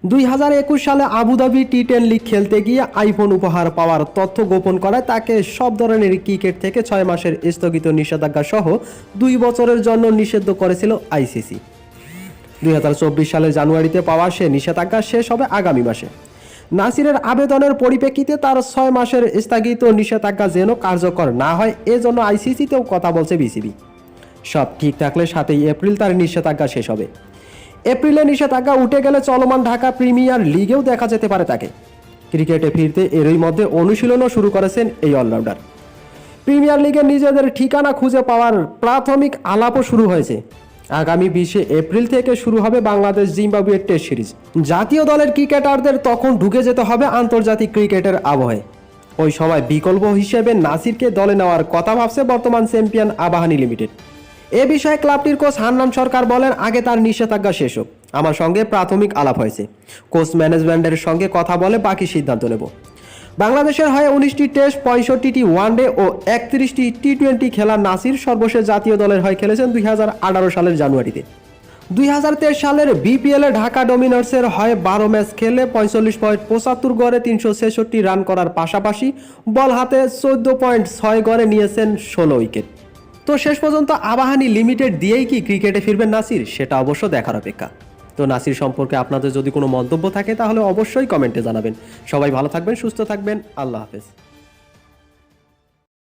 2021 সালে Abu Dhabi টি10 league খেলতে গিয়ে আইফোন উপহার পাওয়ার তথ্য গোপন করায় তাকে সব ধরনের ক্রিকেট থেকে 6 মাসের স্থগিত নিষেধাজ্ঞা সহ 2 বছরের জন্য নিষিদ্ধ করেছিল আইসিসি। 2024 সালের জানুয়ারিতে পাওয়া সে নিষেধাজ্ঞা শেষ হবে আগামী মাসে। নাসিরের আবেদনের পরিপ্রেক্ষিতে তার 6 মাসের স্থগিত নিষেধাজ্ঞা যেন কার্যকর না হয় এজন্য আইসিসিতেও কথা বলছে বিসিবি। সব ঠিক থাকলে 7 এপ্রিল তার নিষেধাজ্ঞা শেষ হবে। এপ্রিলে নিষেধাজ্ঞা উঠে গেলে চলমান ঢাকা প্রিমিয়ার লিগেও দেখা যেতে পারে তাকে। ক্রিকেটে ফিরতে এরই মধ্যে অনুশীলনও শুরু করেছেন এই অলরাউন্ডার। প্রিমিয়ার লিগে নিজেদের ঠিকানা খুঁজে পাওয়ার প্রাথমিক আলাপও শুরু হয়েছে। আগামী 20 এপ্রিল থেকে শুরু হবে বাংলাদেশ জিম্বাবুয়ে টেস্ট সিরিজ। জাতীয় দলের ক্রিকেটারদের তখন ঢুকে যেতে হবে আন্তর্জাতিক ক্রিকেটের আবহে। ওই সময় বিকল্প হিসেবে নাসিরকে দলে নেওয়ার কথা ভাবছে বর্তমান চ্যাম্পিয়ন আবাহনী লিমিটেড। এ বিষয়ে ক্লাবটির কোচ হান্নান সরকার বলেন, আগে তার নিষেধাজ্ঞা শেষ হোক। আমার সঙ্গে প্রাথমিক আলাপ হয়েছে। কোচ ম্যানেজমেন্টের সঙ্গে কথা বলে বাকি সিদ্ধান্ত নেব। বাংলাদেশের হয়ে 19টি টেস্ট, 65টি ওয়ানডে ও 31টি টি20 খেলা নাসির সর্বশেষ জাতীয় দলের হয়ে খেলেছেন 2018 সালের জানুয়ারিতে। 2023 সালের বিপিএলে ঢাকা ডমিনার্সের হয়ে 12 ম্যাচ খেলে 45.75 গড়ে 366 রান করার পাশাপাশি বল হাতে 14.6 গড়ে নিয়েছেন 16 উইকেট। তো শেষ পর্যন্ত আবাহনী লিমিটেড দিয়েই কি ক্রিকেটে ফিরবেন নাসির, সেটা অবশ্য দেখার অপেক্ষা। তো নাসির সম্পর্কে আপনাদের যদি কোনো মন্তব্য থাকে তাহলে অবশ্যই কমেন্টে জানাবেন। সবাই ভালো থাকবেন, সুস্থ থাকবেন। আল্লাহ হাফেজ।